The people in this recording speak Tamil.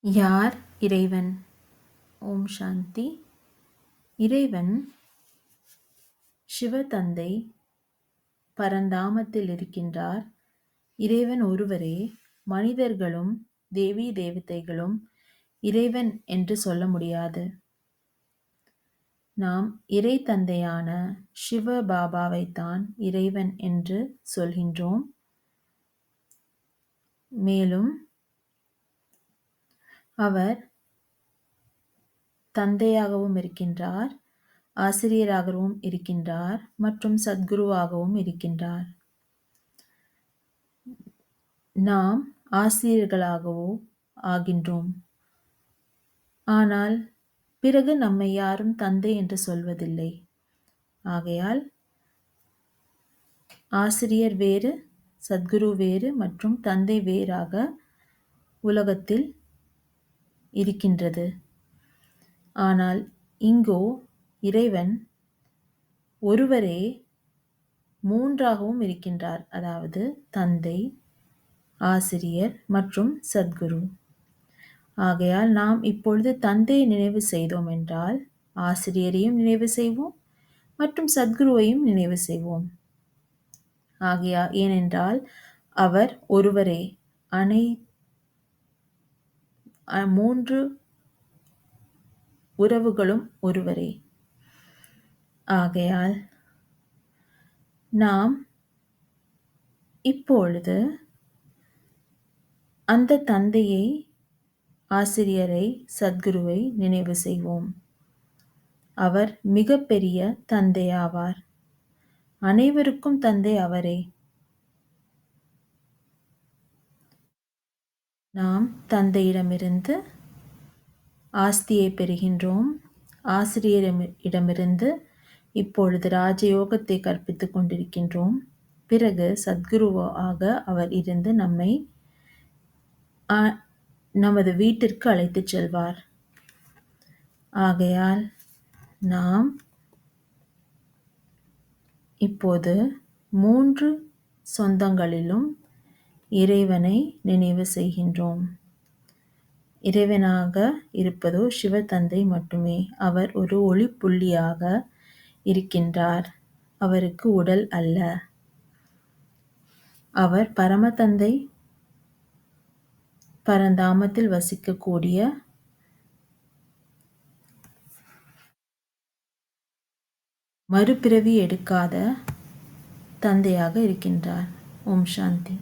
யார் இறைவன்? ஓம் சாந்தி. இறைவன் சிவதந்தை பரந்தாமத்தில் இருக்கின்றார். இறைவன் ஒருவரே. மனிதர்களும் தேவி தேவதைகளும் இறைவன் என்று சொல்ல முடியாது. நாம் இறை தந்தையான சிவ பாபாவைத்தான் இறைவன் என்று சொல்கின்றோம். மேலும் அவர் தந்தையாகவும் இருக்கின்றார், ஆசிரியராகவும் இருக்கின்றார் மற்றும் சத்குருவாகவும் இருக்கின்றார். நாம் ஆசிரியர்களாகவோ ஆகின்றோம். ஆனால் பிறகு நம்மை யாரும் தந்தை என்று சொல்வதில்லை. ஆகையால் ஆசிரியர் வேறு, சத்குரு வேறு மற்றும் தந்தை வேறாக உலகத்தில் இருக்கின்றது. ஆனால் இங்கோ இறைவன் ஒருவரே மூன்றாகவும் இருக்கின்றார். அதாவது தந்தை, ஆசிரியர் மற்றும் சத்குரு. ஆகையால் நாம் இப்பொழுது தந்தையை நினைவு செய்தோம் என்றால் ஆசிரியரையும் நினைவு செய்வோம் மற்றும் சத்குருவையும் நினைவு செய்வோம். ஏனென்றால் அவர் ஒருவரே. மூன்று உறவுகளும் ஒருவரே. ஆகையால் நாம் இப்பொழுது அந்த தந்தையை, ஆசிரியரை, சத்குருவை நினைவு செய்வோம். அவர் மிகப்பெரிய தந்தையாவார். அனைவருக்கும் தந்தை அவரே. நாம் தந்தையிடமிருந்து ஆஸ்தியை பெறுகின்றோம். ஆசிரியரிடமிருந்து இப்பொழுது ராஜயோகத்தை கற்பித்துக் கொண்டிருக்கின்றோம். பிறகு சத்குருவாக அவர் இருந்து நம்மை நமது வீட்டிற்கு அழைத்துச் செல்வார். ஆகையால் நாம் இப்போது மூன்று சொந்தங்களிலும் இறைவனை நினைவு செய்கின்றோம். இறைவனாக இருப்பதோ சிவதந்தை மட்டுமே. அவர் ஒரு ஒளிப்புள்ளியாக இருக்கின்றார். அவருக்கு உடல் அல்ல. அவர் பரமதந்தை பரந்தாமத்தில் வசிக்கக்கூடிய மறுபிறவி எடுக்காத தந்தையாக இருக்கின்றார். ஓம் சாந்தி.